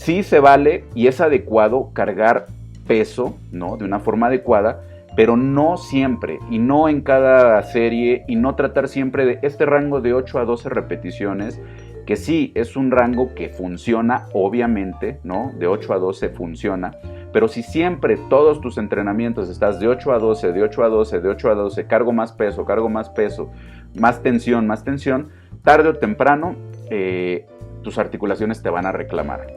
sí se vale y es adecuado cargar peso, ¿no? De una forma adecuada, pero no siempre y no en cada serie y no tratar siempre de este rango de 8 a 12 repeticiones, que sí es un rango que funciona, obviamente, ¿no? De 8 a 12 funciona, pero si siempre todos tus entrenamientos estás de 8 a 12, de 8 a 12, de 8 a 12, cargo más peso, más tensión, tarde o temprano tus articulaciones te van a reclamar.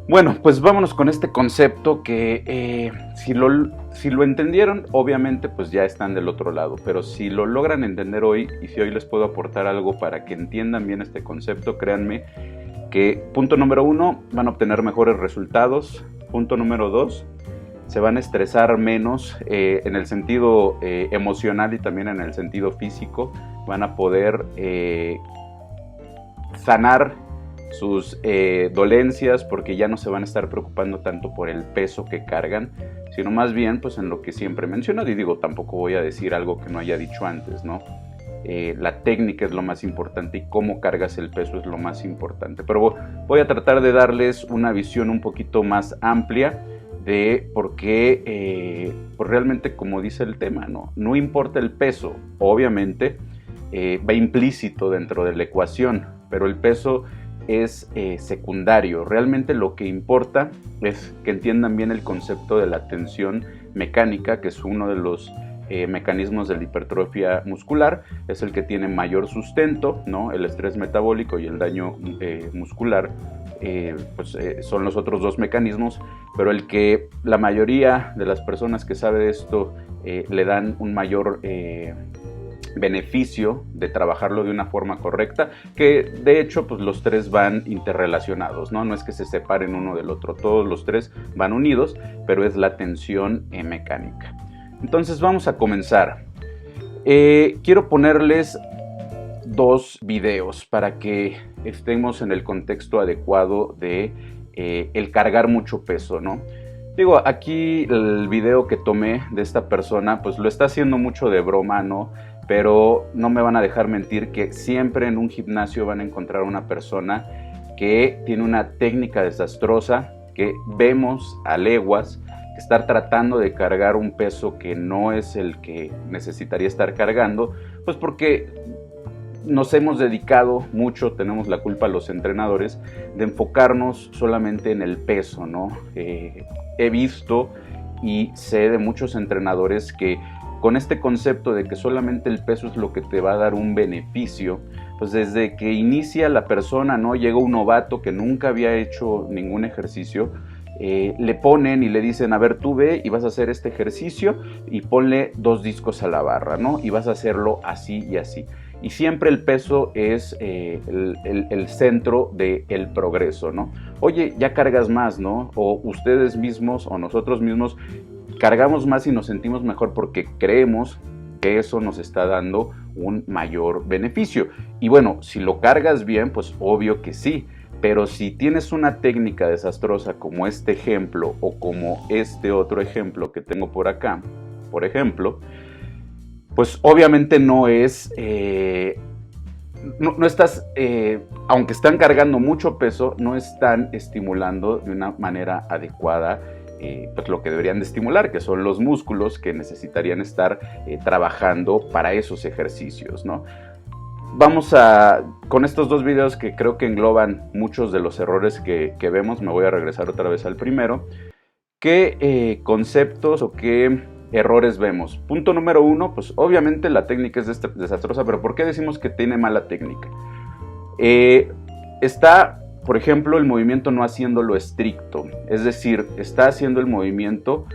Bueno, pues vámonos con este concepto que si lo entendieron, obviamente pues ya están del otro lado, pero si lo logran entender hoy y si hoy les puedo aportar algo para que entiendan bien este concepto, créanme que punto número 1, van a obtener mejores resultados. Punto número 2, se van a estresar menos en el sentido emocional y también en el sentido físico. Van a poder sanar sus dolencias porque ya no se van a estar preocupando tanto por el peso que cargan, sino más bien pues en lo que siempre he mencionado, y digo, tampoco voy a decir algo que no haya dicho antes, ¿no? La técnica es lo más importante y cómo cargas el peso es lo más importante, pero voy a tratar de darles una visión un poquito más amplia de por qué pues realmente, como dice el tema, no importa el peso, obviamente va implícito dentro de la ecuación, pero el peso es secundario. Realmente lo que importa es que entiendan bien el concepto de la tensión mecánica, que es uno de los mecanismos de la hipertrofia muscular, es el que tiene mayor sustento, ¿no? El estrés metabólico y el daño muscular son los otros dos mecanismos, pero el que la mayoría de las personas que sabe de esto le dan un mayor beneficio de trabajarlo de una forma correcta, que de hecho pues los tres van interrelacionados, no es que se separen uno del otro, todos los tres van unidos, pero es la tensión mecánica. Entonces vamos a comenzar. Quiero ponerles dos videos para que estemos en el contexto adecuado de el cargar mucho peso, ¿no? Digo, aquí el video que tomé de esta persona pues lo está haciendo mucho de broma, ¿no? Pero no me van a dejar mentir que siempre en un gimnasio van a encontrar una persona que tiene una técnica desastrosa, que vemos a leguas, que estar tratando de cargar un peso que no es el que necesitaría estar cargando, pues porque nos hemos dedicado mucho, tenemos la culpa los entrenadores, de enfocarnos solamente en el peso, ¿no? He visto y sé de muchos entrenadores que con este concepto de que solamente el peso es lo que te va a dar un beneficio, pues desde que inicia la persona, ¿no? Llega un novato que nunca había hecho ningún ejercicio, le ponen y le dicen, a ver, tú ve y vas a hacer este ejercicio y ponle 2 discos a la barra, ¿no? Y vas a hacerlo así y así. Y siempre el peso es el centro del progreso, ¿no? Oye, ya cargas más, ¿no? O ustedes mismos o nosotros mismos cargamos más y nos sentimos mejor porque creemos que eso nos está dando un mayor beneficio. Y bueno, si lo cargas bien, pues obvio que sí. Pero si tienes una técnica desastrosa como este ejemplo o como este otro ejemplo que tengo por acá, por ejemplo, pues obviamente no es... No estás, aunque están cargando mucho peso, no están estimulando de una manera adecuada pues lo que deberían de estimular, que son los músculos que necesitarían estar trabajando para esos ejercicios, ¿no? Vamos con estos dos videos que creo que engloban muchos de los errores que vemos. Me voy a regresar otra vez al primero. ¿Qué conceptos o qué errores vemos? Punto número 1, pues obviamente la técnica es desastrosa, pero ¿por qué decimos que tiene mala técnica? Está, por ejemplo, el movimiento no haciéndolo estricto, es decir, está haciendo el movimiento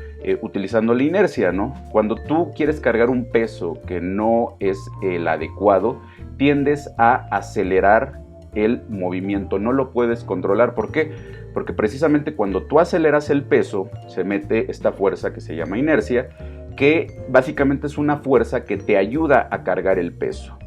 utilizando la inercia, ¿no? Cuando tú quieres cargar un peso que no es el adecuado, tiendes a acelerar el movimiento, no lo puedes controlar. ¿Por qué? Porque precisamente cuando tú aceleras el peso, se mete esta fuerza que se llama inercia, que básicamente es una fuerza que te ayuda a cargar el peso.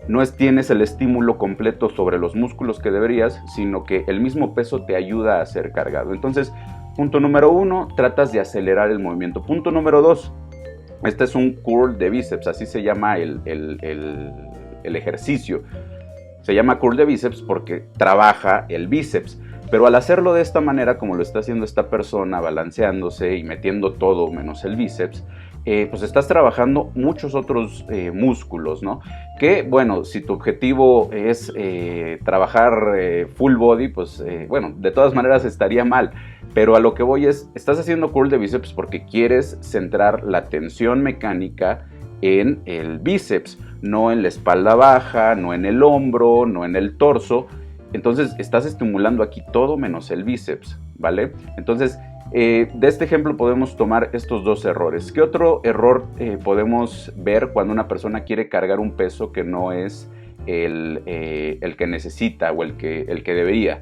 No tienes el estímulo completo sobre los músculos que deberías, sino que el mismo peso te ayuda a ser cargado. Entonces, punto número 1, tratas de acelerar el movimiento. Punto número 2, este es un curl de bíceps, así se llama el ejercicio. Se llama curl de bíceps porque trabaja el bíceps, pero al hacerlo de esta manera, como lo está haciendo esta persona, balanceándose y metiendo todo menos el bíceps, pues estás trabajando muchos otros músculos, ¿no? Que, bueno, si tu objetivo es trabajar full body, pues, bueno, de todas maneras estaría mal. Pero a lo que voy es, estás haciendo curl de bíceps porque quieres centrar la tensión mecánica en el bíceps, no en la espalda baja, no en el hombro, no en el torso. Entonces estás estimulando aquí todo menos el bíceps, ¿vale? Entonces, de este ejemplo podemos tomar estos dos errores. ¿Qué otro error podemos ver cuando una persona quiere cargar un peso que no es el que necesita o el que debería?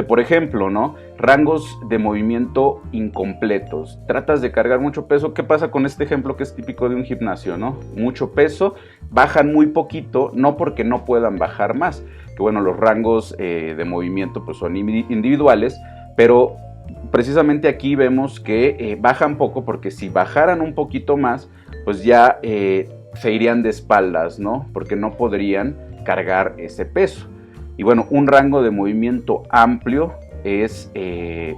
Por ejemplo, ¿no? Rangos de movimiento incompletos. Tratas de cargar mucho peso. ¿Qué pasa con este ejemplo que es típico de un gimnasio, ¿no? Mucho peso, bajan muy poquito, no porque no puedan bajar más. Que bueno, los rangos de movimiento pues son individuales, pero precisamente aquí vemos que bajan poco porque si bajaran un poquito más, pues ya se irían de espaldas, ¿no? Porque no podrían cargar ese peso. Y bueno, un rango de movimiento amplio es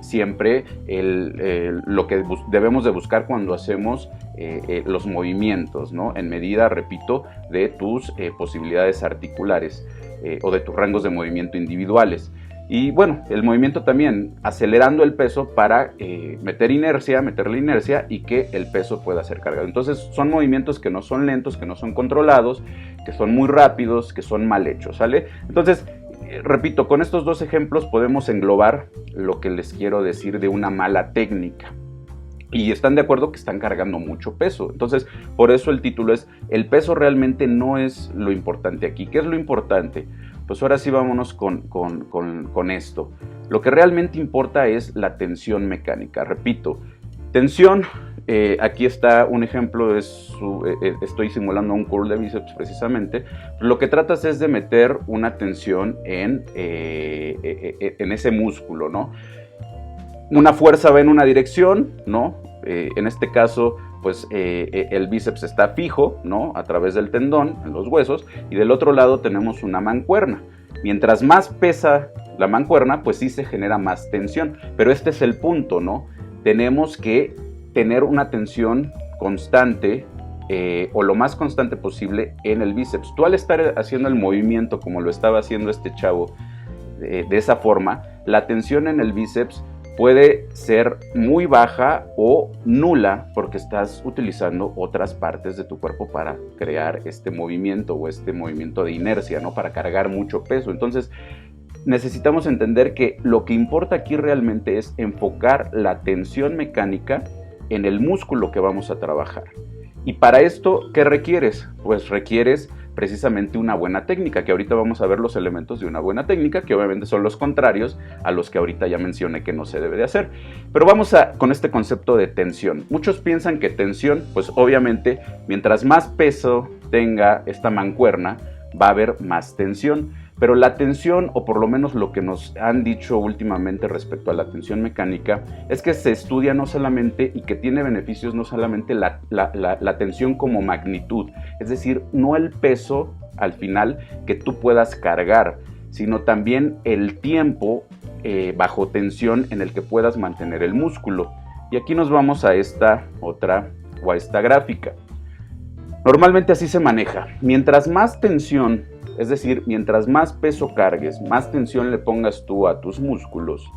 siempre lo que debemos de buscar cuando hacemos los movimientos, ¿no? En medida, repito, de tus posibilidades articulares o de tus rangos de movimiento individuales. Y bueno, el movimiento también acelerando el peso para meterle inercia y que el peso pueda ser cargado. Entonces son movimientos que no son lentos, que no son controlados, que son muy rápidos, que son mal hechos, ¿sale? Entonces, repito, con estos dos ejemplos podemos englobar lo que les quiero decir de una mala técnica. Y están de acuerdo que están cargando mucho peso. Entonces, por eso el título es, el peso realmente no es lo importante aquí. ¿Qué es lo importante? Pues ahora sí vámonos con esto. Lo que realmente importa es la tensión mecánica. Repito, tensión, aquí está un ejemplo, estoy simulando un curl de bíceps precisamente. Lo que tratas es de meter una tensión en ese músculo, ¿no? Una fuerza va en una dirección, ¿no? En este caso, pues el bíceps está fijo, ¿no? A través del tendón, en los huesos, y del otro lado tenemos una mancuerna. Mientras más pesa la mancuerna, pues sí se genera más tensión. Pero este es el punto, ¿no? Tenemos que tener una tensión constante o lo más constante posible en el bíceps. Tú al estar haciendo el movimiento como lo estaba haciendo este chavo, de esa forma, la tensión en el bíceps puede ser muy baja o nula porque estás utilizando otras partes de tu cuerpo para crear este movimiento o este movimiento de inercia, ¿no? Para cargar mucho peso. Entonces, necesitamos entender que lo que importa aquí realmente es enfocar la tensión mecánica en el músculo que vamos a trabajar. Y para esto, ¿qué requieres? Pues requieres precisamente una buena técnica, que ahorita vamos a ver los elementos de una buena técnica, que obviamente son los contrarios a los que ahorita ya mencioné que no se debe de hacer. Pero vamos con este concepto de tensión. Muchos piensan que tensión, pues obviamente, mientras más peso tenga esta mancuerna, va a haber más tensión. Pero la tensión, o por lo menos lo que nos han dicho últimamente respecto a la tensión mecánica, es que se estudia no solamente y que tiene beneficios no solamente la tensión como magnitud, es decir, no el peso al final que tú puedas cargar, sino también el tiempo bajo tensión en el que puedas mantener el músculo. Y aquí nos vamos a esta gráfica. Normalmente así se maneja. Mientras más tensión, es decir, mientras más peso cargues, más tensión le pongas tú a tus músculos,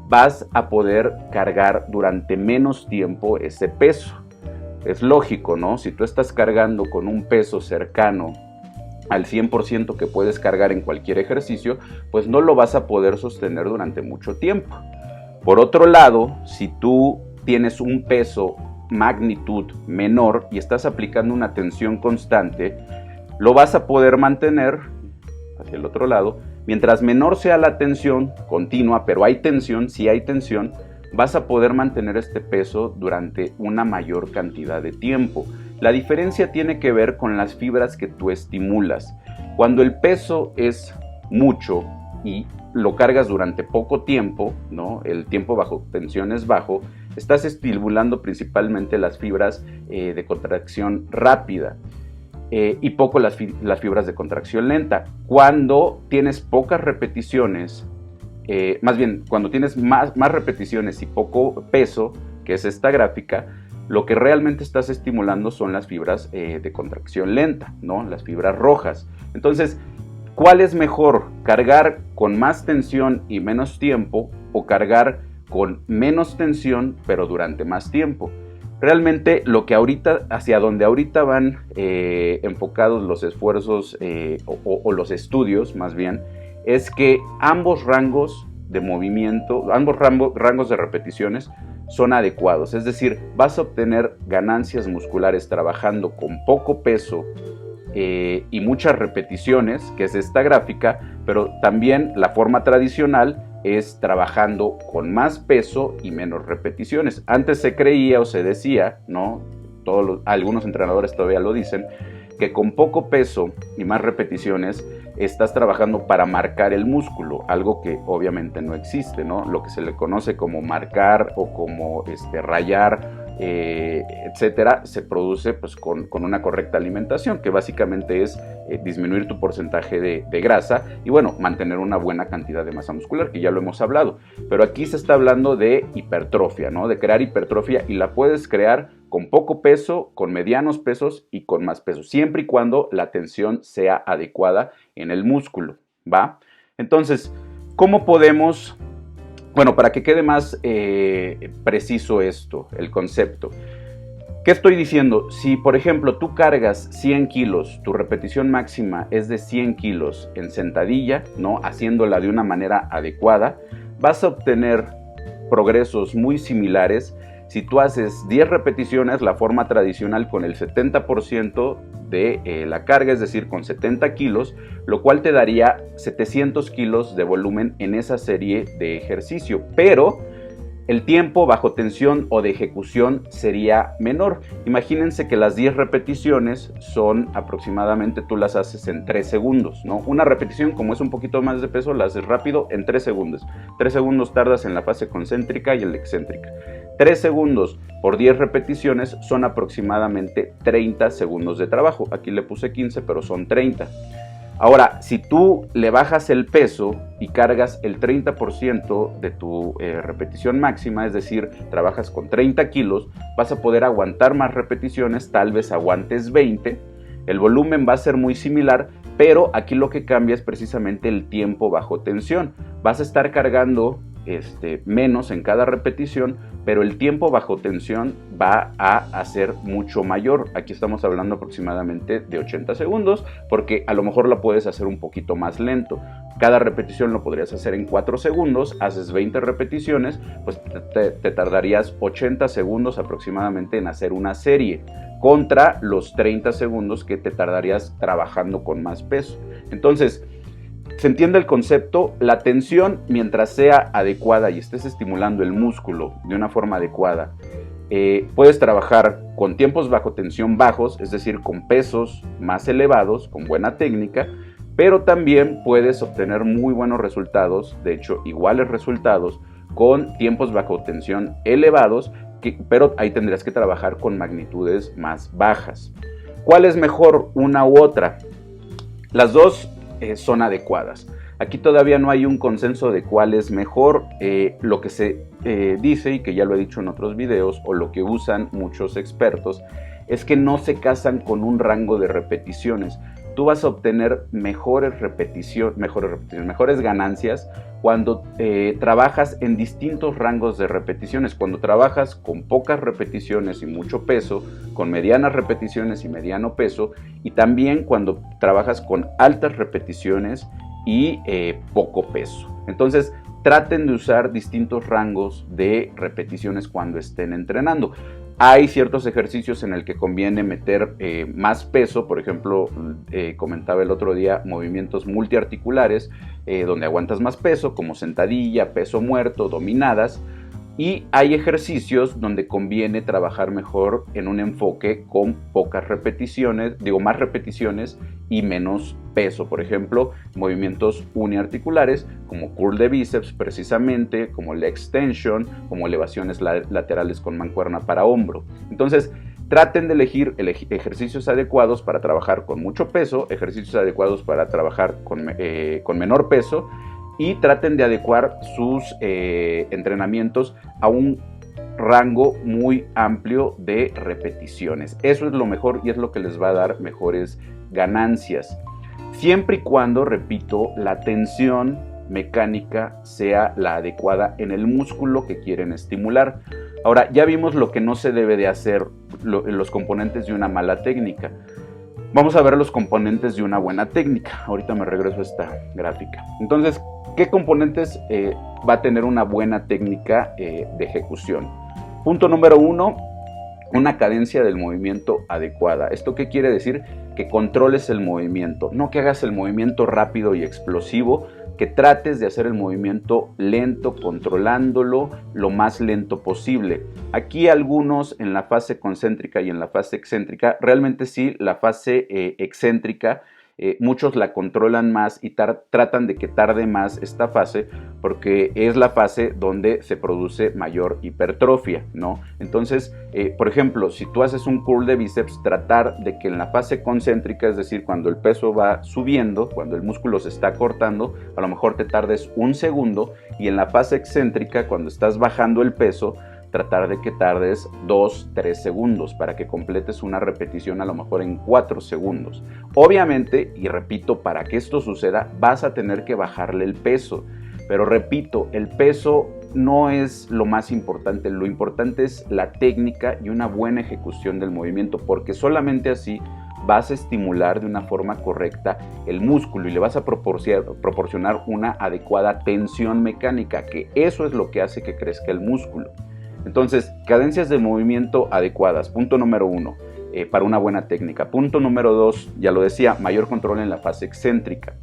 vas a poder cargar durante menos tiempo ese peso. Es lógico, ¿no? Si tú estás cargando con un peso cercano al 100% que puedes cargar en cualquier ejercicio, pues no lo vas a poder sostener durante mucho tiempo. Por otro lado, si tú tienes un peso magnitud menor y estás aplicando una tensión constante, lo vas a poder mantener hacia el otro lado. Mientras menor sea la tensión continua, pero hay tensión, si hay tensión, vas a poder mantener este peso durante una mayor cantidad de tiempo. La diferencia tiene que ver con las fibras que tú estimulas. Cuando el peso es mucho y lo cargas durante poco tiempo, ¿no? El tiempo bajo tensión es bajo, estás estimulando principalmente las fibras de contracción rápida. y poco las fibras de contracción lenta. Cuando tienes pocas repeticiones, más bien cuando tienes más repeticiones y poco peso, que es esta gráfica, lo que realmente estás estimulando son las fibras de contracción lenta, ¿no? Las fibras rojas. Entonces, ¿cuál es mejor? ¿Cargar con más tensión y menos tiempo o cargar con menos tensión pero durante más tiempo? Realmente lo que ahorita, hacia donde ahorita van enfocados los esfuerzos o los estudios más bien, es que ambos rangos de movimiento, ambos rangos de repeticiones son adecuados. Es decir, vas a obtener ganancias musculares trabajando con poco peso y muchas repeticiones, que es esta gráfica, pero también la forma tradicional es trabajando con más peso y menos repeticiones. Antes se creía o se decía, ¿no? Algunos entrenadores todavía lo dicen, que con poco peso y más repeticiones estás trabajando para marcar el músculo, algo que obviamente no existe, ¿no? Lo que se le conoce como marcar o como rayar, etcétera, se produce pues con una correcta alimentación, que básicamente es disminuir tu porcentaje de grasa y bueno, mantener una buena cantidad de masa muscular, que ya lo hemos hablado. Pero aquí se está hablando de hipertrofia, ¿no? De crear hipertrofia, y la puedes crear con poco peso, con medianos pesos y con más peso, siempre y cuando la tensión sea adecuada en el músculo, ¿va? Entonces, ¿cómo podemos...? Bueno, para que quede más preciso esto, el concepto. ¿Qué estoy diciendo? Si, por ejemplo, tú cargas 100 kilos, tu repetición máxima es de 100 kilos en sentadilla, ¿no? Haciéndola de una manera adecuada, vas a obtener progresos muy similares si tú haces 10 repeticiones, la forma tradicional con el 70% de la carga, es decir, con 70 kilos, lo cual te daría 700 kilos de volumen en esa serie de ejercicio, pero el tiempo bajo tensión o de ejecución sería menor. Imagínense que las 10 repeticiones son aproximadamente, tú las haces en 3 segundos, ¿no? Una repetición, como es un poquito más de peso, la haces rápido en 3 segundos. 3 segundos tardas en la fase concéntrica y en la excéntrica. 3 segundos por 10 repeticiones son aproximadamente 30 segundos de trabajo. Aquí le puse 15, pero son 30. Ahora, si tú le bajas el peso y cargas el 30% de tu repetición máxima, es decir, trabajas con 30 kilos, vas a poder aguantar más repeticiones, tal vez aguantes 20. El volumen va a ser muy similar, pero aquí lo que cambia es precisamente el tiempo bajo tensión. Vas a estar cargando menos en cada repetición, pero el tiempo bajo tensión va a ser mucho mayor. Aquí estamos hablando aproximadamente de 80 segundos, porque a lo mejor la puedes hacer un poquito más lento. Cada repetición lo podrías hacer en 4 segundos, haces 20 repeticiones, pues te tardarías 80 segundos aproximadamente en hacer una serie, contra los 30 segundos que te tardarías trabajando con más peso. Entonces, ¿se entiende el concepto? La tensión, mientras sea adecuada y estés estimulando el músculo de una forma adecuada, puedes trabajar con tiempos bajo tensión bajos, es decir, con pesos más elevados, con buena técnica, pero también puedes obtener muy buenos resultados, de hecho, iguales resultados, con tiempos bajo tensión elevados, pero ahí tendrías que trabajar con magnitudes más bajas. ¿Cuál es mejor, una u otra? Las dos son adecuadas. Aquí todavía no hay un consenso de cuál es mejor. Lo que se dice, y que ya lo he dicho en otros videos, o lo que usan muchos expertos, es que no se casan con un rango de repeticiones. Tú vas a obtener mejores ganancias cuando trabajas en distintos rangos de repeticiones. Cuando trabajas con pocas repeticiones y mucho peso, con medianas repeticiones y mediano peso, y también cuando trabajas con altas repeticiones y poco peso. Entonces, traten de usar distintos rangos de repeticiones cuando estén entrenando. Hay ciertos ejercicios en el que conviene meter más peso, por ejemplo, comentaba el otro día, movimientos multiarticulares, donde aguantas más peso, como sentadilla, peso muerto, dominadas. Y hay ejercicios donde conviene trabajar mejor en un enfoque con pocas repeticiones, más repeticiones y menos peso. Por ejemplo, movimientos uniarticulares como curl de bíceps precisamente, como leg extension, como elevaciones laterales con mancuerna para hombro. Entonces, Traten de elegir ejercicios adecuados para trabajar con mucho peso, ejercicios adecuados para trabajar con menor peso, y traten de adecuar sus entrenamientos a un rango muy amplio de repeticiones. Eso es lo mejor y es lo que les va a dar mejores ganancias. Siempre y cuando, repito, la tensión mecánica sea la adecuada en el músculo que quieren estimular. Ahora, ya vimos lo que no se debe de hacer, los componentes de una mala técnica. Vamos a ver los componentes de una buena técnica. Ahorita me regreso a esta gráfica. Entonces, ¿qué componentes va a tener una buena técnica de ejecución? Punto número 1, una cadencia del movimiento adecuada. ¿Esto qué quiere decir? Que controles el movimiento, no que hagas el movimiento rápido y explosivo, que trates de hacer el movimiento lento, controlándolo lo más lento posible. Aquí algunos en la fase concéntrica y en la fase excéntrica, realmente sí, la fase excéntrica, muchos la controlan más y tratan de que tarde más esta fase porque es la fase donde se produce mayor hipertrofia, ¿no? Entonces, por ejemplo, si tú haces un curl de bíceps, tratar de que en la fase concéntrica, es decir, cuando el peso va subiendo, cuando el músculo se está cortando, a lo mejor te tardes 1 segundo, y en la fase excéntrica, cuando estás bajando el peso, tratar de que tardes 2-3 segundos para que completes una repetición a lo mejor en 4 segundos. Obviamente, y repito, para que esto suceda vas a tener que bajarle el peso, pero repito, el peso no es lo más importante, lo importante es la técnica y una buena ejecución del movimiento, porque solamente así vas a estimular de una forma correcta el músculo y le vas a proporcionar una adecuada tensión mecánica, que eso es lo que hace que crezca el músculo. Entonces, cadencias de movimiento adecuadas, punto número 1, para una buena técnica. Punto número 2, ya lo decía, mayor control en la fase excéntrica.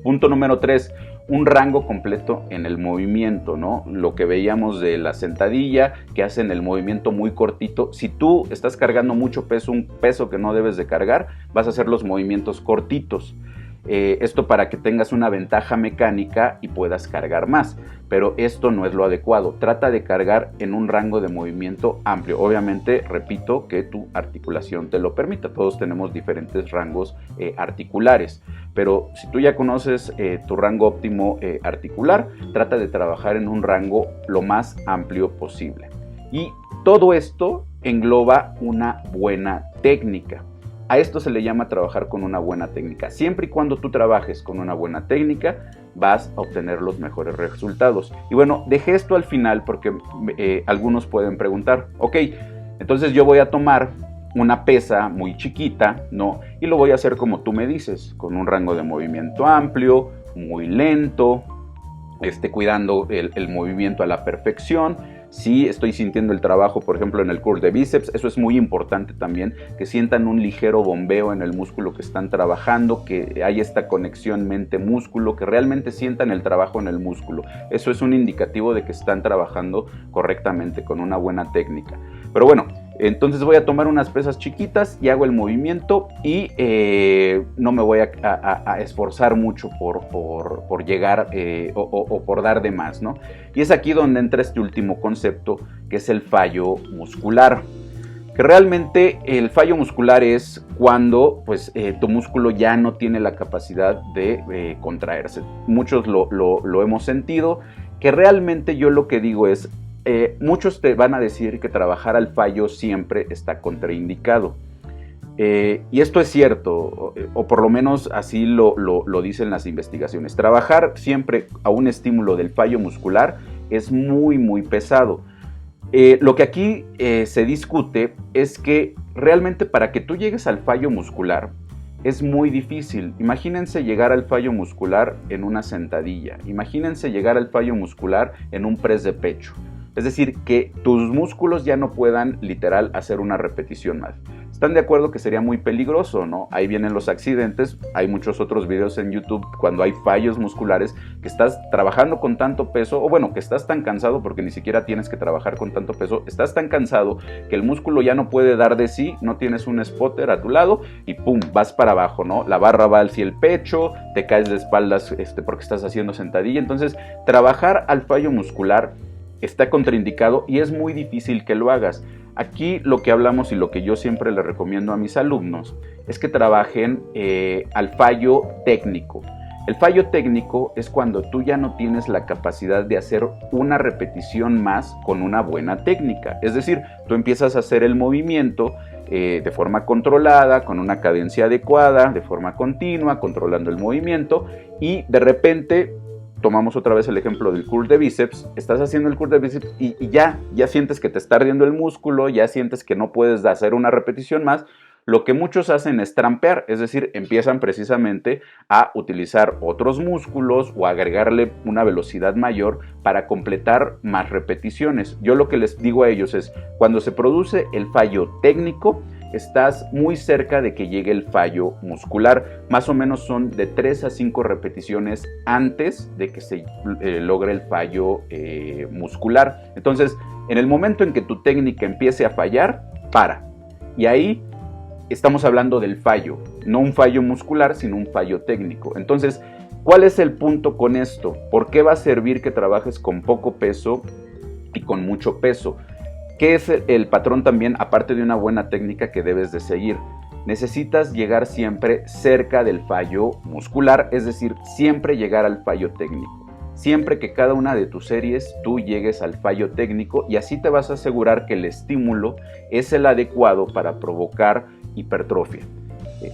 Punto número 3, un rango completo en el movimiento, ¿no? Lo que veíamos de la sentadilla, que hacen el movimiento muy cortito. Si tú estás cargando mucho peso, un peso que no debes de cargar, vas a hacer los movimientos cortitos. Esto para que tengas una ventaja mecánica y puedas cargar más, pero esto no es lo adecuado. Trata de cargar en un rango de movimiento amplio. Obviamente, repito, que tu articulación te lo permita. Todos tenemos diferentes rangos articulares, pero si tú ya conoces tu rango óptimo articular, trata de trabajar en un rango lo más amplio posible. Y todo esto engloba una buena técnica. A esto se le llama trabajar con una buena técnica. Siempre y cuando tú trabajes con una buena técnica, vas a obtener los mejores resultados. Y bueno, dejé esto al final porque algunos pueden preguntar, ok, entonces yo voy a tomar una pesa muy chiquita, ¿no? Y lo voy a hacer como tú me dices, con un rango de movimiento amplio, muy lento, cuidando el movimiento a la perfección. Sí, estoy sintiendo el trabajo, por ejemplo, en el curl de bíceps. Eso es muy importante también, que sientan un ligero bombeo en el músculo que están trabajando, que hay esta conexión mente-músculo, que realmente sientan el trabajo en el músculo. Eso es un indicativo de que están trabajando correctamente con una buena técnica. Pero bueno, entonces voy a tomar unas pesas chiquitas y hago el movimiento y no me voy a esforzar mucho por llegar o por dar de más, ¿no? Y es aquí donde entra este último concepto, que es el fallo muscular. Que realmente el fallo muscular es cuando pues, tu músculo ya no tiene la capacidad de contraerse. Muchos lo hemos sentido, que realmente yo lo que digo es, muchos te van a decir que trabajar al fallo siempre está contraindicado. Y esto es cierto, o por lo menos así lo dicen las investigaciones. Trabajar siempre a un estímulo del fallo muscular es muy, muy pesado. Lo que aquí se discute es que realmente para que tú llegues al fallo muscular es muy difícil. Imagínense llegar al fallo muscular en una sentadilla. Imagínense llegar al fallo muscular en un press de pecho. Es decir, que tus músculos ya no puedan literal hacer una repetición más. ¿Están de acuerdo que sería muy peligroso, no? Ahí vienen los accidentes. Hay muchos otros videos en YouTube cuando hay fallos musculares, que estás trabajando con tanto peso, o bueno, que estás tan cansado porque ni siquiera tienes que trabajar con tanto peso. Estás tan cansado que el músculo ya no puede dar de sí, no tienes un spotter a tu lado y pum, vas para abajo, ¿no? La barra va hacia el pecho, te caes de espaldas porque estás haciendo sentadilla. Entonces, trabajar al fallo muscular está contraindicado y es muy difícil que lo hagas. Aquí lo que hablamos y lo que yo siempre le recomiendo a mis alumnos es que trabajen al fallo técnico. El fallo técnico es cuando tú ya no tienes la capacidad de hacer una repetición más con una buena técnica. Es decir, tú empiezas a hacer el movimiento de forma controlada, con una cadencia adecuada, de forma continua, controlando el movimiento, y de repente, tomamos otra vez el ejemplo del curl de bíceps, estás haciendo el curl de bíceps y ya sientes que te está ardiendo el músculo, ya sientes que no puedes hacer una repetición más. Lo que muchos hacen es trampear, es decir, empiezan precisamente a utilizar otros músculos o agregarle una velocidad mayor para completar más repeticiones. Yo lo que les digo a ellos es, cuando se produce el fallo técnico, estás muy cerca de que llegue el fallo muscular. Más o menos son de 3 a 5 repeticiones antes de que se logre el fallo muscular. Entonces, en el momento en que tu técnica empiece a fallar, para. Y ahí estamos hablando del fallo, no un fallo muscular, sino un fallo técnico. Entonces, ¿cuál es el punto con esto? ¿Por qué va a servir que trabajes con poco peso y con mucho peso? ¿Qué es el patrón también, aparte de una buena técnica que debes de seguir? Necesitas llegar siempre cerca del fallo muscular, es decir, siempre llegar al fallo técnico. Siempre que cada una de tus series tú llegues al fallo técnico, y así te vas a asegurar que el estímulo es el adecuado para provocar hipertrofia.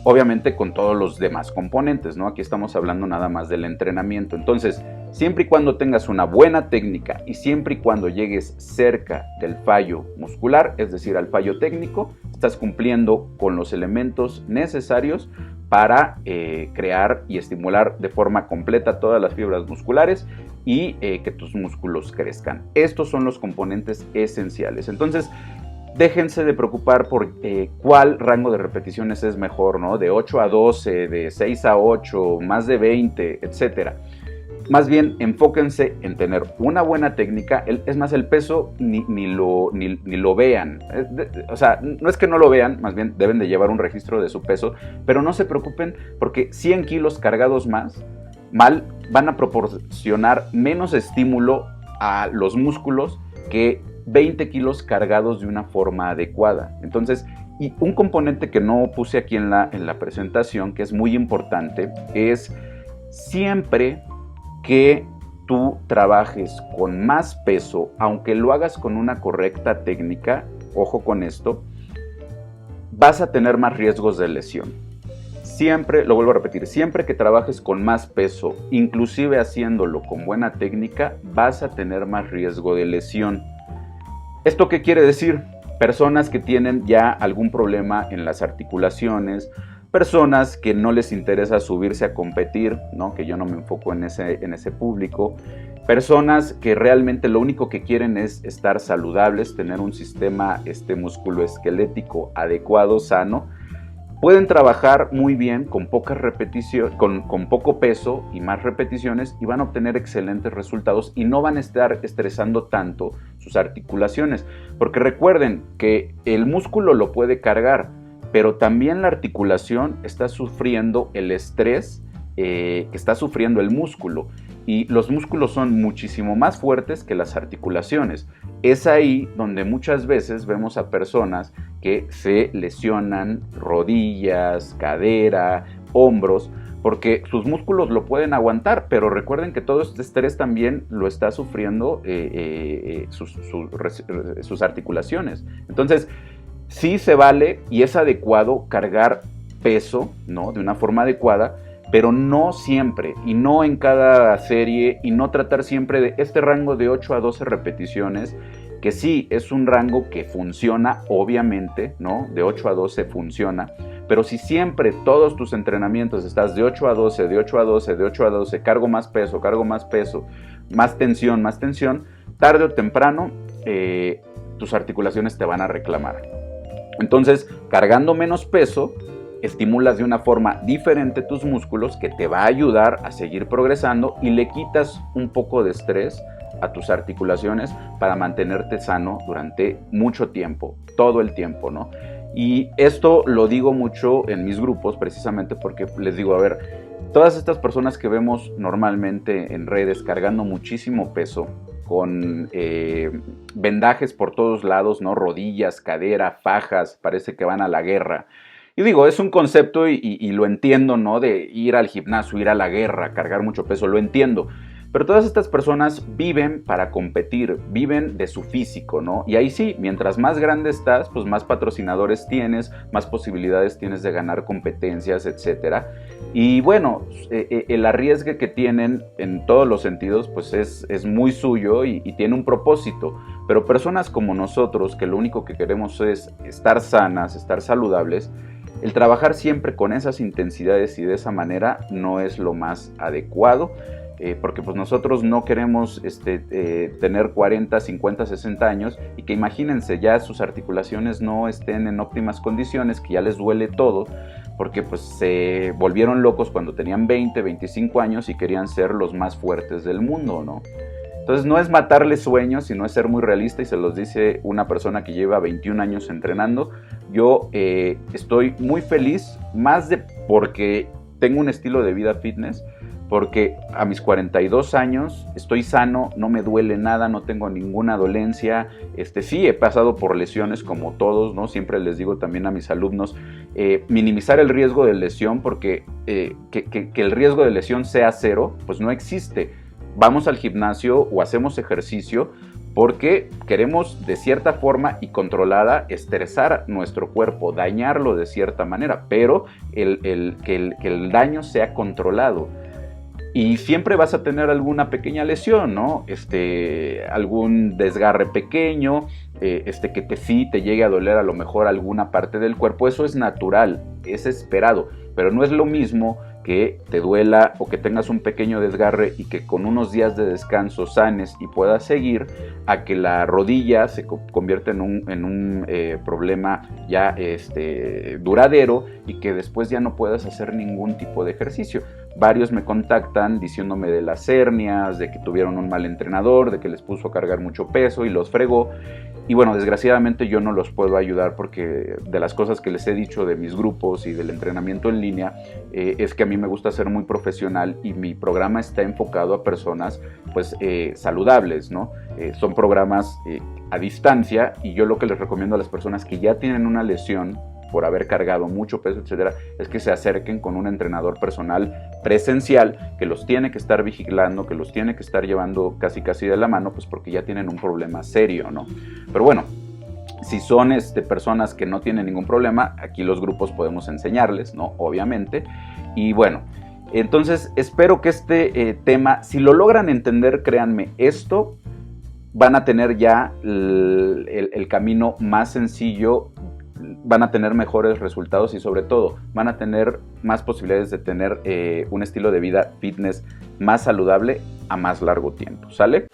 Obviamente con todos los demás componentes, ¿no? Aquí estamos hablando nada más del entrenamiento. Entonces, siempre y cuando tengas una buena técnica y siempre y cuando llegues cerca del fallo muscular, es decir, al fallo técnico, estás cumpliendo con los elementos necesarios para crear y estimular de forma completa todas las fibras musculares y que tus músculos crezcan. Estos son los componentes esenciales. Entonces, déjense de preocupar por cuál rango de repeticiones es mejor, ¿no? De 8 a 12, de 6 a 8, más de 20, etc. Más bien, enfóquense en tener una buena técnica. Es más, el peso ni lo vean. O sea, no es que no lo vean, más bien deben de llevar un registro de su peso, pero no se preocupen porque 100 kilos cargados mal van a proporcionar menos estímulo a los músculos que 20 kilos cargados de una forma adecuada. Entonces, y un componente que no puse aquí en la presentación, que es muy importante, es siempre que tú trabajes con más peso, aunque lo hagas con una correcta técnica, ojo con esto, vas a tener más riesgos de lesión. Siempre, lo vuelvo a repetir, siempre que trabajes con más peso, inclusive haciéndolo con buena técnica, vas a tener más riesgo de lesión. ¿Esto qué quiere decir? Personas que tienen ya algún problema en las articulaciones, personas que no les interesa subirse a competir, ¿no? Que yo no me enfoco en ese público, personas que realmente lo único que quieren es estar saludables, tener un sistema musculoesquelético adecuado, sano. Pueden trabajar muy bien con pocas repeticiones, con poco peso y más repeticiones, y van a obtener excelentes resultados y no van a estar estresando tanto sus articulaciones. Porque recuerden que el músculo lo puede cargar, pero también la articulación está sufriendo el estrés que está sufriendo el músculo. Y los músculos son muchísimo más fuertes que las articulaciones. Es ahí donde muchas veces vemos a personas que se lesionan rodillas, cadera, hombros, porque sus músculos lo pueden aguantar, pero recuerden que todo este estrés también lo está sufriendo sus articulaciones. Entonces, sí se vale y es adecuado cargar peso, ¿no? De una forma adecuada, pero no siempre y no en cada serie, y no tratar siempre de este rango de 8 a 12 repeticiones, que sí es un rango que funciona, obviamente, ¿no? De 8 a 12 funciona, pero si siempre todos tus entrenamientos estás de 8 a 12, de 8 a 12, de 8 a 12, cargo más peso, más tensión, tarde o temprano tus articulaciones te van a reclamar. Entonces, cargando menos peso, estimulas de una forma diferente tus músculos, que te va a ayudar a seguir progresando, y le quitas un poco de estrés a tus articulaciones para mantenerte sano durante mucho tiempo, todo el tiempo, ¿no? Y esto lo digo mucho en mis grupos, precisamente porque les digo, a ver, todas estas personas que vemos normalmente en redes cargando muchísimo peso, con vendajes por todos lados, ¿no? Rodillas, cadera, fajas, parece que van a la guerra. Y digo, es un concepto y lo entiendo, ¿no? De ir al gimnasio, ir a la guerra, cargar mucho peso, lo entiendo. Pero todas estas personas viven para competir, viven de su físico, ¿no? Y ahí sí, mientras más grande estás, pues más patrocinadores tienes, más posibilidades tienes de ganar competencias, etcétera. Y bueno, el arriesgue que tienen en todos los sentidos, pues es muy suyo y tiene un propósito. Pero personas como nosotros, que lo único que queremos es estar sanas, estar saludables, el trabajar siempre con esas intensidades y de esa manera no es lo más adecuado. Porque pues nosotros no queremos tener 40, 50, 60 años y que imagínense ya sus articulaciones no estén en óptimas condiciones, que ya les duele todo, porque pues se volvieron locos cuando tenían 20, 25 años y querían ser los más fuertes del mundo, ¿no? Entonces no es matarles sueños, sino es ser muy realista y se los dice una persona que lleva 21 años entrenando. Yo estoy muy feliz, más de porque tengo un estilo de vida fitness, porque a mis 42 años estoy sano, no me duele nada, no tengo ninguna dolencia. Sí, he pasado por lesiones como todos, ¿no? Siempre les digo también a mis alumnos, minimizar el riesgo de lesión, porque que el riesgo de lesión sea cero, pues no existe. Vamos al gimnasio o hacemos ejercicio porque queremos de cierta forma y controlada estresar nuestro cuerpo, dañarlo de cierta manera, pero que el daño sea controlado. Y siempre vas a tener alguna pequeña lesión, ¿no? Algún desgarre pequeño, que sí te llegue a doler a lo mejor alguna parte del cuerpo. Eso es natural, es esperado, pero no es lo mismo que te duela o que tengas un pequeño desgarre y que con unos días de descanso sanes y puedas seguir, a que la rodilla se convierta en un problema ya duradero y que después ya no puedas hacer ningún tipo de ejercicio. Varios me contactan diciéndome de las hernias, de que tuvieron un mal entrenador, de que les puso a cargar mucho peso y los fregó. Y bueno, desgraciadamente yo no los puedo ayudar porque de las cosas que les he dicho de mis grupos y del entrenamiento en línea, es que a mí me gusta ser muy profesional y mi programa está enfocado a personas pues saludables, ¿no? Son programas a distancia y yo lo que les recomiendo a las personas que ya tienen una lesión por haber cargado mucho peso, etcétera, es que se acerquen con un entrenador personal presencial que los tiene que estar vigilando, que los tiene que estar llevando casi de la mano, pues porque ya tienen un problema serio, ¿no? Pero bueno, si son personas que no tienen ningún problema, aquí los grupos podemos enseñarles, ¿no? Obviamente. Y bueno, entonces espero que este tema, si lo logran entender, créanme, esto van a tener ya el camino más sencillo, van a tener mejores resultados y sobre todo van a tener más posibilidades de tener un estilo de vida fitness más saludable a más largo tiempo, ¿sale?